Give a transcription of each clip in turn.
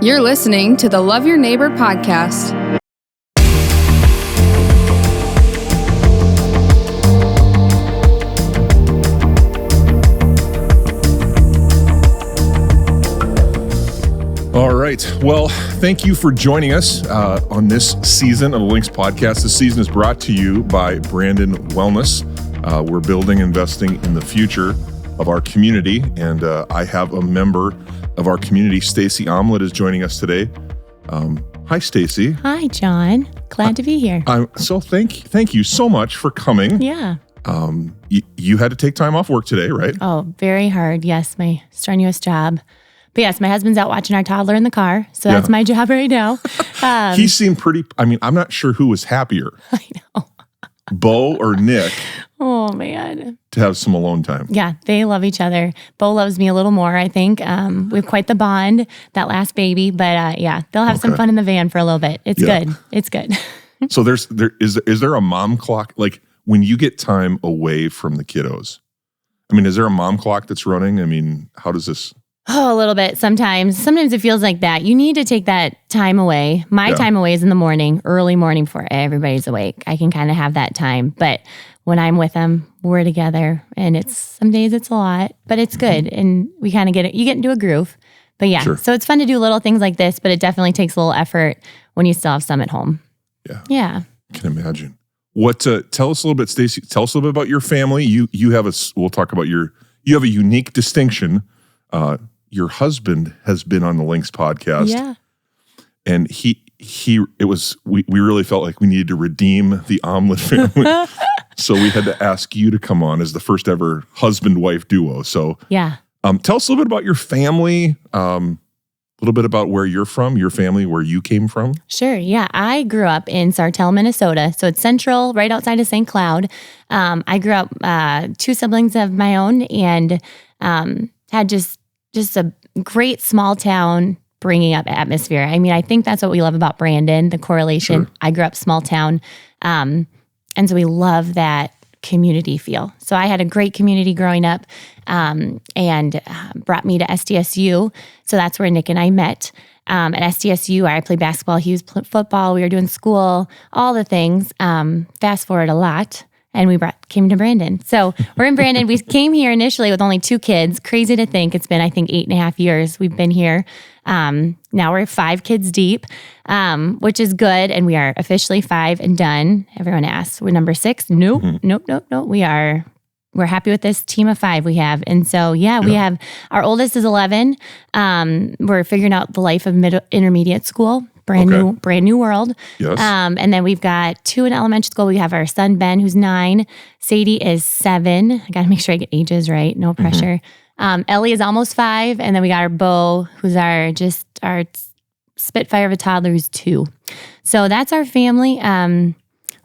You're listening to the Love Your Neighbor podcast. All right. Well, thank you for joining us on this season of the Links podcast. This season is brought to you by Brandon Wellness. We're building, investing in the future of our community, and I have a member of our community, Stacie Aamlid, is joining us today. Hi, Stacie. Hi, John. Glad to be here. So thank you so much for coming. Yeah. You had to take time off work today, right? Oh, very hard. Yes, my strenuous job. But yes, my husband's out watching our toddler in the car, so that's my job right now. He seemed pretty, I'm not sure who was happier. I know. Bo or Nick. Oh, man. To have some alone time. Yeah, they love each other. Bo loves me a little more, I think. We have quite the bond, that last baby. But they'll have some fun in the van for a little bit. It's good. It's good. So is there a mom clock? Like when you get time away from the kiddos, is there a mom clock that's running? How does this... Oh, a little bit sometimes. Sometimes it feels like that. You need to take that time away. My time away is in the morning, early morning before everybody's awake. I can kind of have that time. But when I'm with them, we're together. And some days it's a lot, but it's good. And we kind of you get into a groove. But so it's fun to do little things like this, but it definitely takes a little effort when you still have some at home. Yeah. I can imagine. Tell us a little bit, Stacie, tell us a little bit about your family. We'll talk about you have a unique distinction. Your husband has been on the Links podcast. Yeah. And we really felt like we needed to redeem the Aamlid family. So we had to ask you to come on as the first ever husband-wife duo. So tell us a little bit about your family, a little bit about where you're from, your family, where you came from. Sure. Yeah. I grew up in Sartell, Minnesota. So it's central, right outside of St. Cloud. I grew up 2 siblings of my own and had just a great small town bringing up atmosphere. I think that's what we love about Brandon, the correlation. Sure. I grew up small town. And so we love that community feel. So I had a great community growing up and brought me to SDSU. So that's where Nick and I met. At SDSU, I played basketball. He was football. We were doing school, all the things. Fast forward a lot. And we came to Brandon. So we're in Brandon. We came here initially with only 2 kids. Crazy to think. It's been, 8.5 years we've been here. Now we're 5 kids deep, which is good. And we are officially 5 and done. Everyone asks, we're number 6? Nope. Nope. We're happy with this team of 5 we have. And so, we have, our oldest is 11. We're figuring out the life of intermediate school. Brand new world. Yes. And then we've got 2 in elementary school. We have our son, Ben, who's 9. Sadie is 7. I got to make sure I get ages right. No pressure. Ellie is almost 5. And then we got our Bo, who's our spitfire of a toddler, who's 2. So that's our family.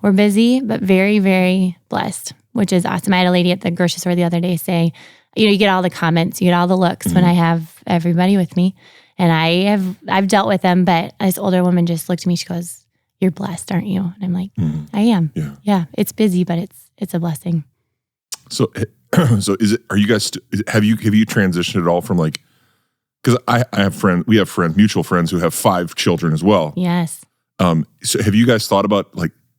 We're busy, but very, very blessed, which is awesome. I had a lady at the grocery store the other day say, you get all the comments, you get all the looks when I have everybody with me. And I've dealt with them, but this older woman just looked at me. She goes, "You're blessed, aren't you?" And I'm like, "I am. Yeah. It's busy, but it's a blessing." So is it? Are you guys? Have you transitioned at all from because I have we have mutual friends who have 5 children as well. Yes. So have you guys thought about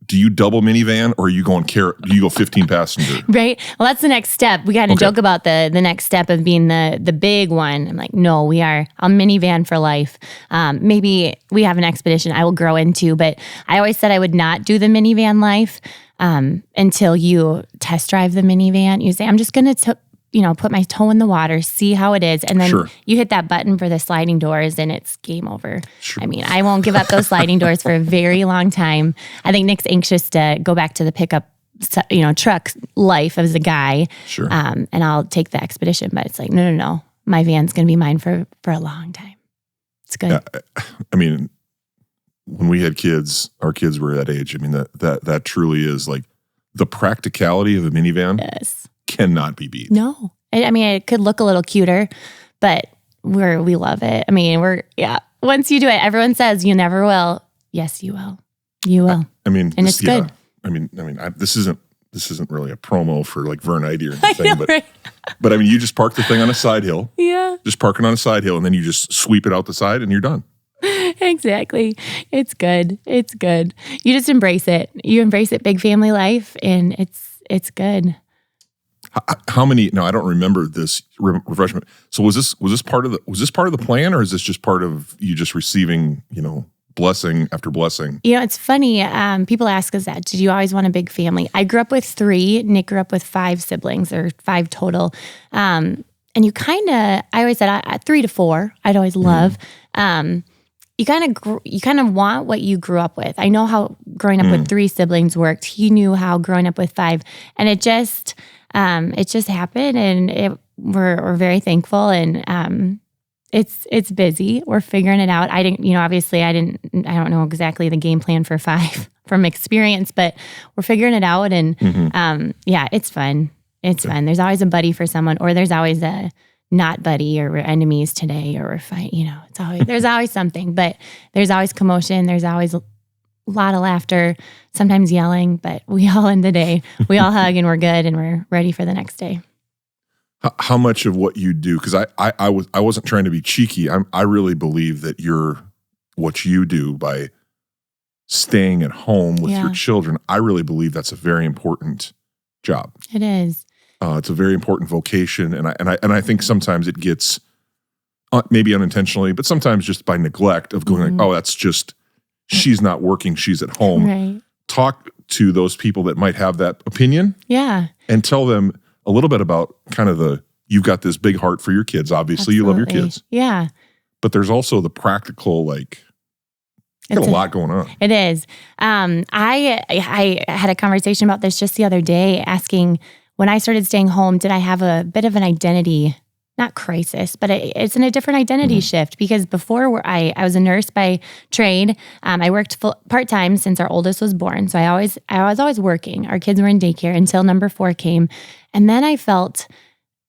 do you double minivan or are you going do you go 15 passenger? Right. Well, that's the next step. We kind of joke about the next step of being the big one. I'm like, no, we are a minivan for life. Maybe we have an expedition I will grow into, but I always said I would not do the minivan life until you test drive the minivan. You say, I'm just going to put my toe in the water, see how it is. And then you hit that button for the sliding doors and it's game over. Sure. I won't give up those sliding doors for a very long time. I think Nick's anxious to go back to the pickup, truck life as a guy. Sure. And I'll take the expedition, but it's like, no. My van's going to be mine for a long time. It's good. When we had kids, our kids were that age. That truly is the practicality of a minivan. Yes. Cannot be beat. No. It could look a little cuter, but we love it. Once you do it, everyone says you never will. Yes, you will. You will. And it's good. This isn't really a promo for Vernite or anything, but you just park the thing on a side hill. Yeah. Just park it on a side hill and then you just sweep it out the side and you're done. Exactly. It's good. It's good. You just embrace it. You embrace it, big family life, and it's good. How many? No, I don't remember this refreshment. So was this part of the plan, or is this just part of you just receiving, blessing after blessing? It's funny. People ask us that. Did you always want a big family? I grew up with 3. Nick grew up with 5 siblings, or 5 total. And you I always said 3 to 4. I'd always love. You kind of want what you grew up with. I know how growing up with 3 siblings worked. He knew how growing up with 5, and it just happened, and we're very thankful, and it's busy. We're figuring it out. I don't know exactly the game plan for 5 from experience, but we're figuring it out, and it's fun. It's fun. There's always a buddy for someone, or there's always a not buddy, or we're enemies today, or we're fighting. There's always something, but there's always commotion. There's always a lot of laughter, sometimes yelling, but we all end the day. We all hug, and we're good, and we're ready for the next day. How much of what you do, because I wasn't trying to be cheeky. I really believe that what you do by staying at home with your children, I really believe that's a very important job. It is. It's a very important vocation, and I think sometimes it gets maybe unintentionally, but sometimes just by neglect of going like, oh, that's just she's not working, she's at home. Right. Talk to those people that might have that opinion, and tell them a little bit about kind of you've got this big heart for your kids. Obviously, Absolutely. You love your kids, but there's also the practical got a lot going on. It is. I had a conversation about this just the other day, asking, when I started staying home, did I have a bit of an identity, not crisis, but it's in a different identity shift? Because before I was a nurse by trade. I worked part-time since our oldest was born. So I was always working. Our kids were in daycare until number 4 came. And then I felt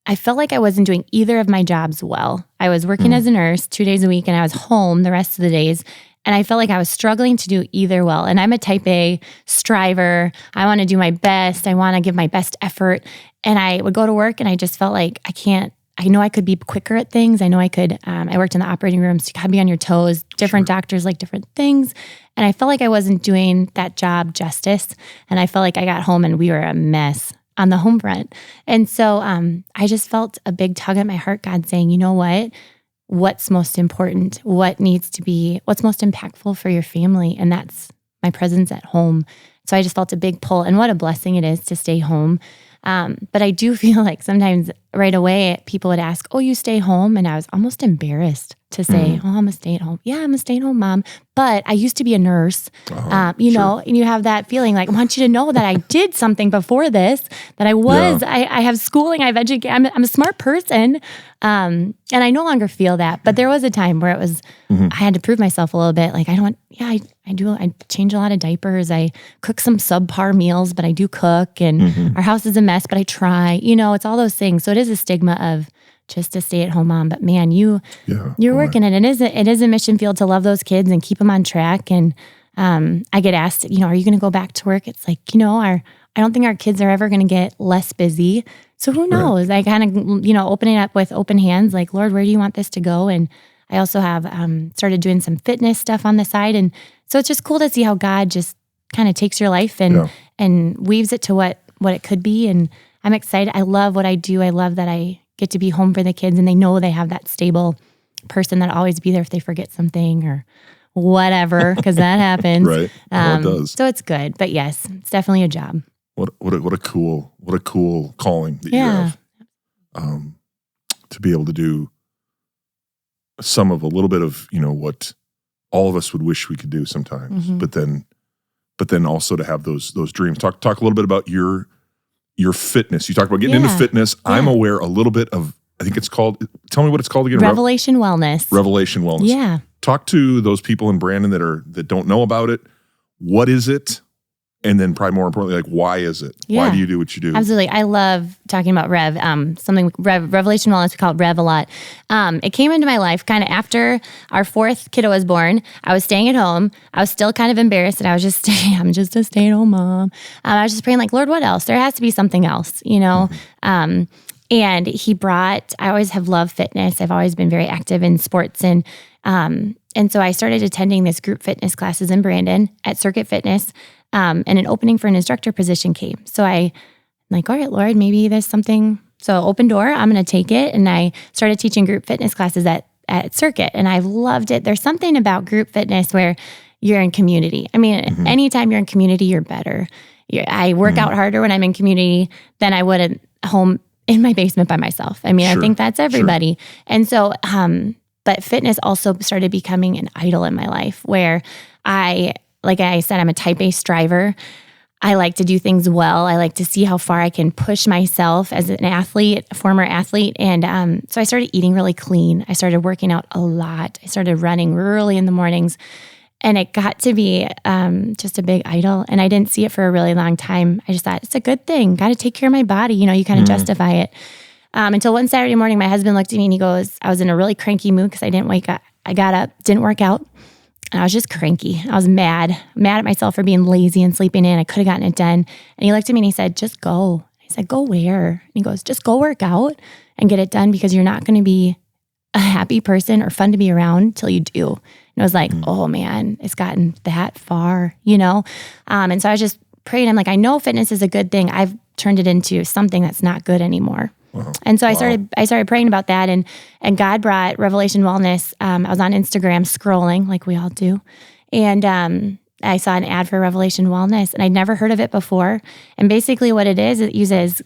like I wasn't doing either of my jobs well. I was working as a nurse 2 days a week, and I was home the rest of the days. And I felt like I was struggling to do either well. And I'm a type A striver. I want to do my best. I want to give my best effort. And I would go to work, and I just felt like I can't. I know I could be quicker at things. I know I could. I worked in the operating room, so you gotta be on your toes. Different doctors like different things. And I felt like I wasn't doing that job justice. And I felt like I got home, and we were a mess on the home front. And so I just felt a big tug at my heart, God saying, you know what? What's most important, what's most impactful for your family. And that's my presence at home. So I just felt a big pull, and what a blessing it is to stay home. But I do feel like sometimes right away people would ask, oh, you stay home? And I was almost embarrassed to say, oh, I'm a stay-at-home. Yeah, I'm a stay-at-home mom. But I used to be a nurse, know, and you have that feeling like, I want you to know that I did something before this, that I was, I have schooling, I've educated, I'm a smart person. And I no longer feel that. But there was a time where it was, I had to prove myself a little bit. Like, I change a lot of diapers. I cook some subpar meals, but I do cook. And our house is a mess, but I try. It's all those things. So it is a stigma of just a stay-at-home mom. But man, you're working it. It is a mission field to love those kids and keep them on track. And I get asked, are you going to go back to work? It's like, I don't think our kids are ever going to get less busy. So who knows? I kind of, opening up with open hands, like, Lord, where do you want this to go? And I also have started doing some fitness stuff on the side. And so it's just cool to see how God just kind of takes your life and weaves it to what it could be. And I'm excited. I love what I do. I love that I get to be home for the kids, and they know they have that stable person that'll always be there if they forget something or whatever, because that happens. Right. It does. So it's good. But yes, it's definitely a job. What a cool calling that you have. To be able to do some of a little bit of, what all of us would wish we could do sometimes, but then also to have those dreams. Talk a little bit about your fitness. You talked about getting into fitness. Yeah. I'm aware a little bit of, I think it's called, tell me what it's called again. Revelation Wellness. Revelation Wellness. Yeah. Talk to those people in Brandon that don't know about it. What is it? And then probably more importantly, like, why is it? Yeah. Why do you do what you do? Absolutely. I love talking about Revelation Wellness. We call it Rev a lot. It came into my life kind of after our 4th kiddo was born. I was staying at home. I was still kind of embarrassed that I'm just a stay-at-home mom. I was just praying like, Lord, what else? There has to be something else, And I always have loved fitness. I've always been very active in sports. And so I started attending this group fitness classes in Brandon at Circuit Fitness. And an opening for an instructor position came. So I'm like, all right, Lord, maybe there's something. So open door, I'm going to take it. And I started teaching group fitness classes at Circuit. And I've loved it. There's something about group fitness where you're in community. I mean, anytime you're in community, you're better. I work out harder when I'm in community than I would at home in my basement by myself. I mean, I think that's everybody. Sure. And so, but fitness also started becoming an idol in my life where like I said, I'm a type A striver. I like to do things well. I like to see how far I can push myself as an athlete, a former athlete. And so I started eating really clean. I started working out a lot. I started running early in the mornings. And it got to be just a big idol. And I didn't see it for a really long time. I just thought, it's a good thing. Got to take care of my body. You kind of justify it. Until one Saturday morning, my husband looked at me and he goes, I was in a really cranky mood because I didn't wake up. I got up, didn't work out. And I was just cranky. I was mad at myself for being lazy and sleeping in. I could have gotten it done. And he looked at me and he said, just go. I said, go where? And he goes, just go work out and get it done because you're not going to be a happy person or fun to be around till you do. And I was like, oh man, it's gotten that far, And so I was just praying. I'm like, I know fitness is a good thing. I've turned it into something that's not good anymore. Wow. And so I started praying about that, and God brought Revelation Wellness. I was on Instagram scrolling like we all do, and I saw an ad for Revelation Wellness, and I'd never heard of it before. And basically, what it is, it uses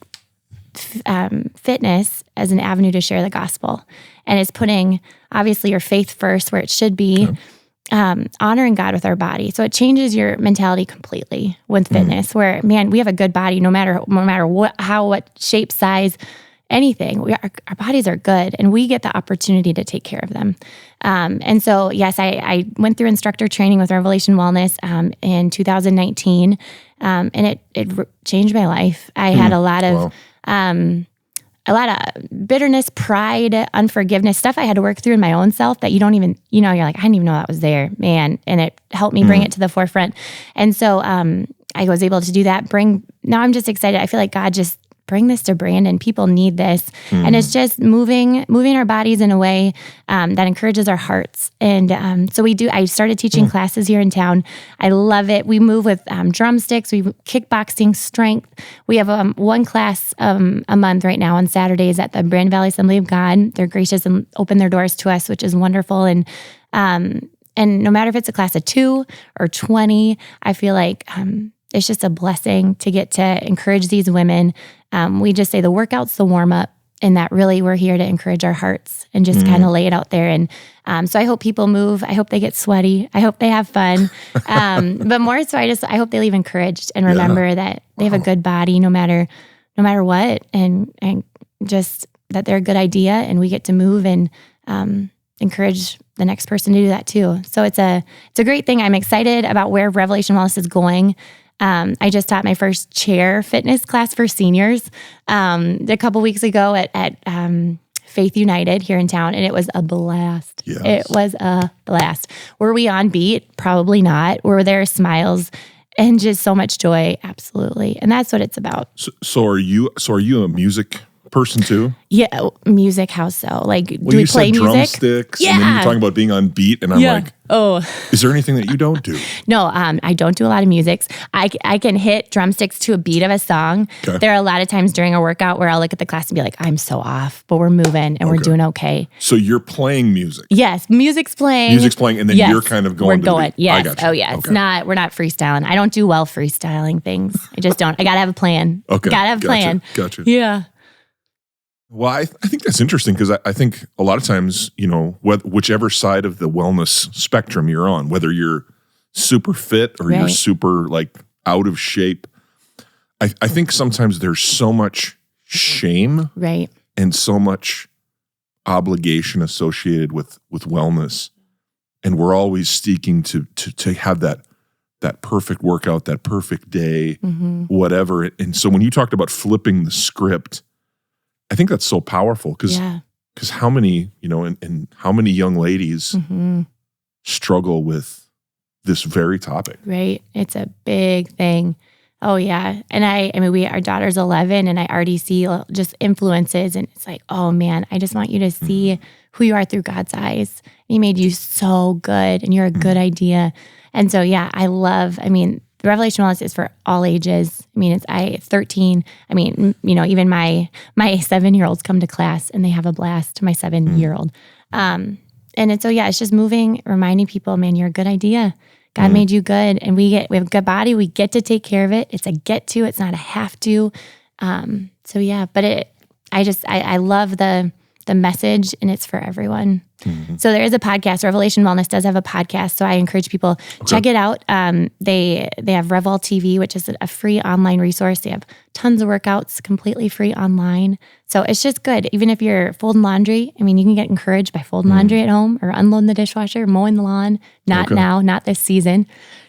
fitness as an avenue to share the gospel, and it's putting obviously your faith first where it should be. Okay. Honoring God with our body. So it changes your mentality completely with fitness where, man, we have a good body no matter what shape, size, anything. Our bodies are good and we get the opportunity to take care of them. And so, yes, I went through instructor training with Revelation Wellness in 2019 and it changed my life. I had a lot of bitterness, pride, unforgiveness, stuff I had to work through in my own self that you don't even, you're like, I didn't even know that was there, man. And it helped me bring it to the forefront. And so I was able to do that. Now I'm just excited. I feel like God just bring this to Brandon. People need this. And it's just moving our bodies in a way that encourages our hearts. And so I started teaching classes here in town. I love it. We move with drumsticks, kickboxing, strength. We have one class a month right now on Saturdays at the Brandon Valley Assembly of God. They're gracious and open their doors to us, which is wonderful. And no matter if it's a class of 2 or 20, I feel like it's just a blessing to get to encourage these women. We just say the workout's the warm-up, and that really we're here to encourage our hearts and just kind of lay it out there. And so I hope people move. I hope they get sweaty. I hope they have fun. But more so, I hope they leave encouraged and remember that they have a good body no matter what, and just that they're a good idea, and we get to move and encourage the next person to do that too. So it's a great thing. I'm excited about where Revelation Wellness is going. I just taught my first chair fitness class for seniors a couple weeks ago at Faith United here in town, and it was a blast. Yes. It was a blast. Were we on beat? Probably not. Were there smiles and just so much joy? Absolutely. And that's what it's about. So are you a music person too? Yeah, music. How so? Like, do we you play said music? Drumsticks, and then you're talking about being on beat, and I'm like, oh, is there anything that you don't do? No, I don't do a lot of music. I can hit drumsticks to a beat of a song. Okay. There are a lot of times during a workout where I'll look at the class and be like, I'm so off, but we're moving and we're doing okay. So you're playing music? Yes, music's playing, and then you're kind of going. We're going. Yes. I got you. Oh yeah. Okay. We're not freestyling. I don't do well freestyling things. I just don't. I gotta have a plan. Okay. Gotta have a plan. Gotcha. Yeah. Well, I think that's interesting because I think a lot of times, whichever side of the wellness spectrum you're on, whether you're super fit or you're super out of shape, I think sometimes there's so much shame and so much obligation associated with wellness. And we're always seeking to have that perfect workout, that perfect day, whatever. And so when you talked about flipping the script, I think that's so powerful because how many, and how many young ladies struggle with this very topic. Right. It's a big thing. Oh yeah. And I mean, our daughter's 11 and I already see just influences and it's like, oh man, I just want you to see who you are through God's eyes. He made you so good and you're a good idea. And so, yeah, the Revelation Wellness is for all ages. I mean, it's 13. I mean, even my 7-year-olds come to class and they have a blast, my 7-year-old. And it's just moving, reminding people, man, you're a good idea. God made you good, and we have a good body. We get to take care of it. It's a get to. It's not a have to. But I love the message, and it's for everyone. Mm-hmm. So there is a podcast. Revelation Wellness does have a podcast, so I encourage people check it out. They have Revol TV, which is a free online resource. They have tons of workouts completely free online. So it's just good. Even if you're folding laundry, I mean, you can get encouraged by folding laundry at home or unloading the dishwasher, mowing the lawn. Not now, not this season.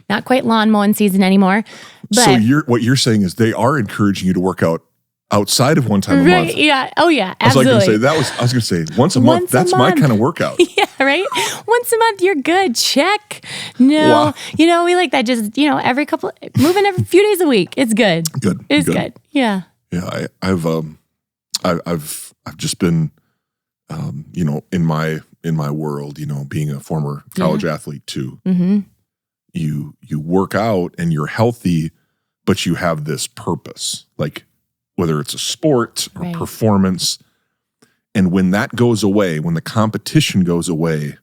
Not quite lawn mowing season anymore. But so what you're saying is they are encouraging you to work out outside of one time a month. Yeah. Oh yeah. Absolutely. I was going to say once a month. That's my kind of workout. Yeah. Right. Once a month, you're good. Check. No. Wow. We like that. Just moving every few days a week. It's good. Good. It's good. Yeah. Yeah. I've just been, in my world, being a former college athlete too. Mm-hmm. You work out and you're healthy, but you have this purpose, like whether it's a sport or performance. And when that goes away, when the competition goes away,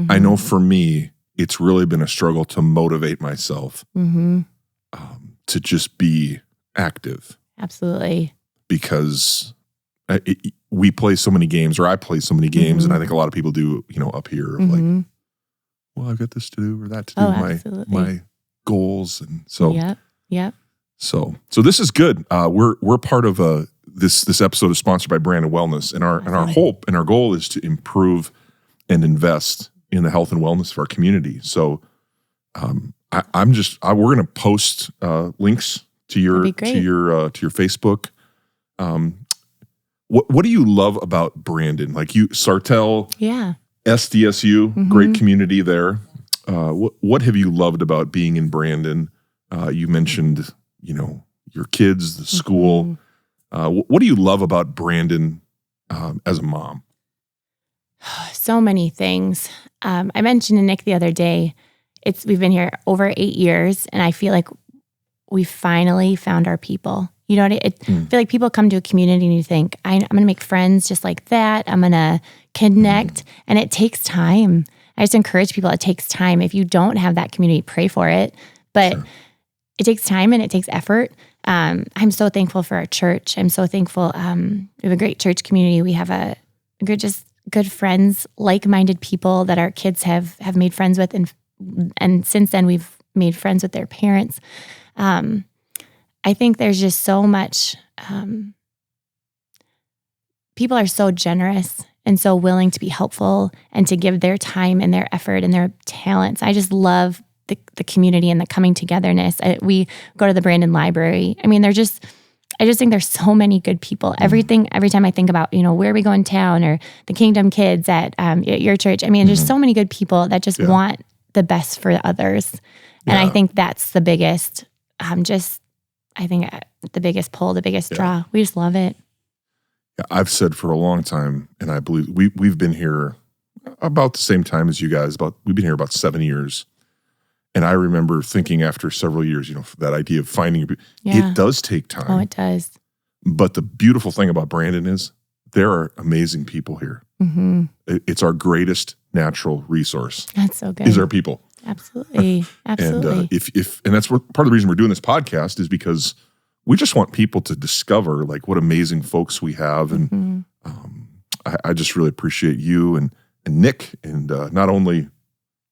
I know for me, it's really been a struggle to motivate myself to just be active. Absolutely. Because we play so many games, or I play so many games, and I think a lot of people do, up here, of like, well, I've got this to do or that to do, my goals. And so, Yep. So this is good. We're part of this episode is sponsored by Brandon Wellness, and our hope and our goal is to improve and invest in the health and wellness of our community. So, we're going to post links to your Facebook. What do you love about Brandon? Like Sartell, SDSU, great community there. What have you loved about being in Brandon? You mentioned, your kids, the school. What do you love about Brandon as a mom? So many things. I mentioned to Nick the other day, we've been here over 8 years, and I feel like we finally found our people. You know what I feel like people come to a community and you think, I'm going to make friends just like that. I'm going to connect. And it takes time. I just encourage people, it takes time. If you don't have that community, pray for it. But it takes time and it takes effort. I'm so thankful for our church. I'm so thankful. We have a great church community. We have good friends, like-minded people that our kids have made friends with. And since then, we've made friends with their parents. I think there's just so much, people are so generous and so willing to be helpful and to give their time and their effort and their talents. I just love the community and the coming togetherness. We go to the Brandon Library. I mean, I just think there's so many good people. Every time I think about, where we go in town or the Kingdom Kids at your church, I mean, there's so many good people that just want the best for others. And I think that's the biggest, the biggest pull, the biggest draw. We just love it. Yeah, I've said for a long time, and I believe we've been here about the same time as you guys. We've been here about 7 years. And I remember thinking after several years, that idea of finding it does take time. Oh, it does. But the beautiful thing about Brandon is there are amazing people here. Mm-hmm. It's our greatest natural resource. That's so good. Is our people. Absolutely. And and that's part of the reason we're doing this podcast is because we just want people to discover like what amazing folks we have. And I just really appreciate you and Nick and not only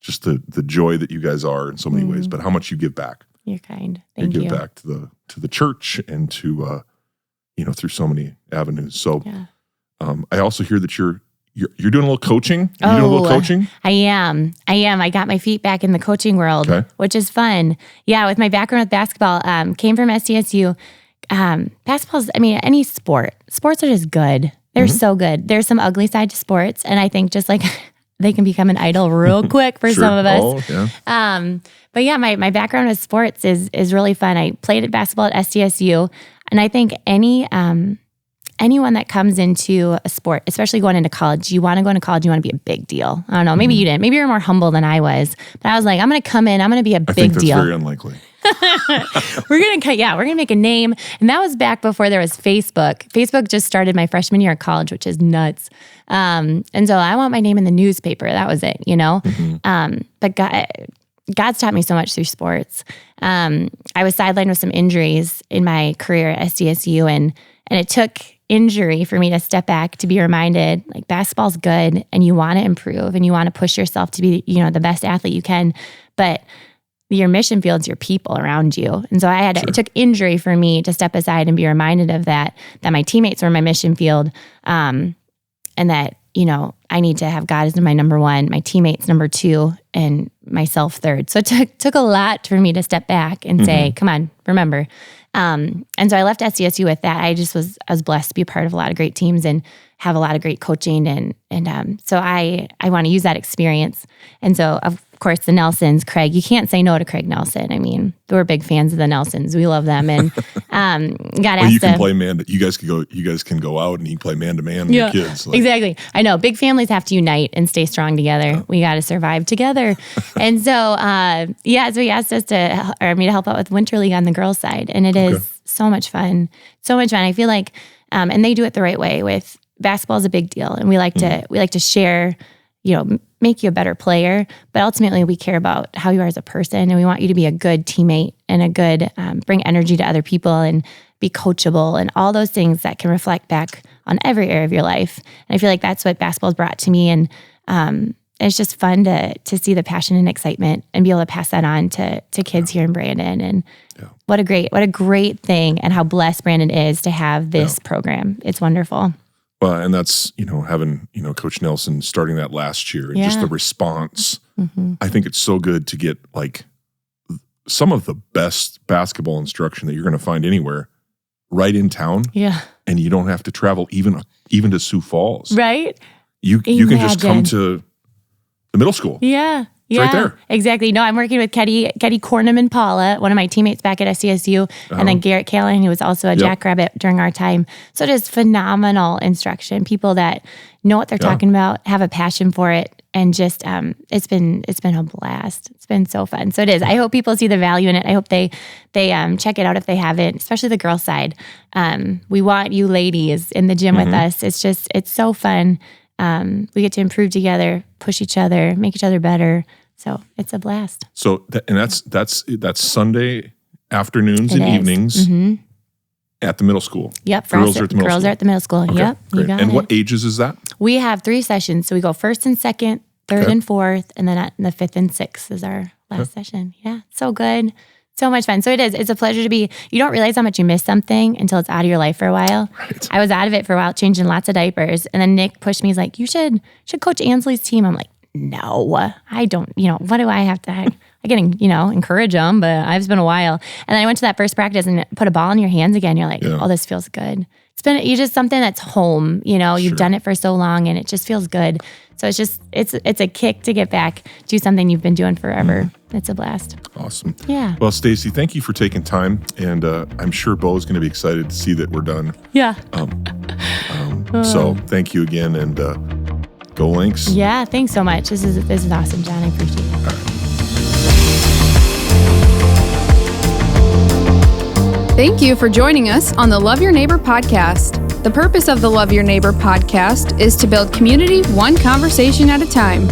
just the joy that you guys are in so many ways, but how much you give back. You're kind. Thank you. You give back to the church and to through so many avenues. So I also hear that you're doing a little coaching. Are you doing a little coaching? I am. I got my feet back in the coaching world, which is fun. Yeah, with my background with basketball, came from SDSU. Basketball's, any sport. Sports are just good. They're so good. There's some ugly side to sports, and I think just like they can become an idol real quick for Sure. some of us. Oh, yeah. But yeah, my background with sports is really fun. I played at basketball at SDSU, and I think anyone that comes into a sport, especially going into college, you want to go into college, you want to be a big deal. I don't know, maybe you didn't. Maybe you're more humble than I was. But I was like, I'm going to come in, I'm going to be a big deal. I think that's very unlikely. We're gonna make a name. And that was back before there was Facebook. Facebook just started my freshman year of college, which is nuts. And so I want my name in the newspaper. That was it, you know? But God's taught me so much through sports. I was sidelined with some injuries in my career at SDSU, and it took injury for me to step back to be reminded, like, basketball's good and you want to improve and you want to push yourself to be, you know, the best athlete you can. But your mission field's your people around you. And so it took injury for me to step aside and be reminded of that my teammates were my mission field. And that, you know, I need to have God as my number one, my teammates number two, and myself third. So it took a lot for me to step back and say, come on, remember. And so I left SDSU with that. I was blessed to be a part of a lot of great teams and have a lot of great coaching. And so I want to use that experience. And so, of course, the Nelsons, Craig, you can't say no to Craig Nelson. I mean, we're big fans of the Nelsons. We love them. And got asked you can play you guys can go out and you can play man to man with your kids. Like, exactly. I know big families have to unite and stay strong together. Yeah. We got to survive together. And so, so he asked us me to help out with Winter League on the girls' side. And it is so much fun. So much fun. I feel like, and they do it the right way. With basketball is a big deal. And we like to share, you know, make you a better player, but ultimately we care about how you are as a person, and we want you to be a good teammate and a good, bring energy to other people and be coachable and all those things that can reflect back on every area of your life. And I feel like that's what basketball's brought to me. And it's just fun to see the passion and excitement and be able to pass that on to kids here in Brandon. And what a great thing, and how blessed Brandon is to have this program. It's wonderful. Well, and that's, you know, having, you know, Coach Nelson starting that last year and just the response. I think it's so good to get, like, some of the best basketball instruction that you're going to find anywhere right in town. Yeah. And you don't have to travel even to Sioux Falls. Right. You can just come to the middle school. Yeah. It's right there. Exactly. No, I'm working with Ketty Corneman Paula, one of my teammates back at SCSU, and then Garrett Callahan, who was also a Jackrabbit during our time. So it is phenomenal instruction. People that know what they're talking about, have a passion for it, and just it's been a blast. It's been so fun. So it is. I hope people see the value in it. I hope they check it out if they haven't, especially the girls' side. We want you ladies in the gym with us. It's so fun. We get to improve together, push each other, make each other better. So it's a blast. So that's Sunday afternoons and evenings at the middle school. Yep. Girls are at the middle school. Okay, yep. Great. And what ages is that? We have 3 sessions. So we go first and second, third and fourth, and then the fifth and sixth is our last session. Yeah. So good. So much fun. So it is. It's a pleasure to be. You don't realize how much you miss something until it's out of your life for a while. Right. I was out of it for a while, changing lots of diapers, and then Nick pushed me. He's like, "You should coach Ansley's team." I'm like, "No, I don't. You know, what do I have to? I can, encourage them, but it's been a while." And then I went to that first practice and put a ball in your hands again. You're like, "Oh, this feels good." You just something that's home. You've done it for so long, and it just feels good. So it's a kick to get back, do something you've been doing forever. It's a blast. Awesome. Yeah. Well, Stacie, thank you for taking time, and I'm sure Bo's going to be excited to see that we're done. Yeah. So thank you again, and go Lynx. Yeah. Thanks so much. This is awesome, John. I appreciate it. All right. Thank you for joining us on the Love Your Neighbor podcast. The purpose of the Love Your Neighbor podcast is to build community one conversation at a time.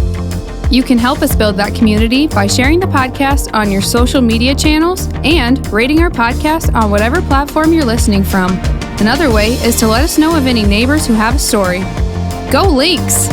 You can help us build that community by sharing the podcast on your social media channels and rating our podcast on whatever platform you're listening from. Another way is to let us know of any neighbors who have a story. Go Lynx!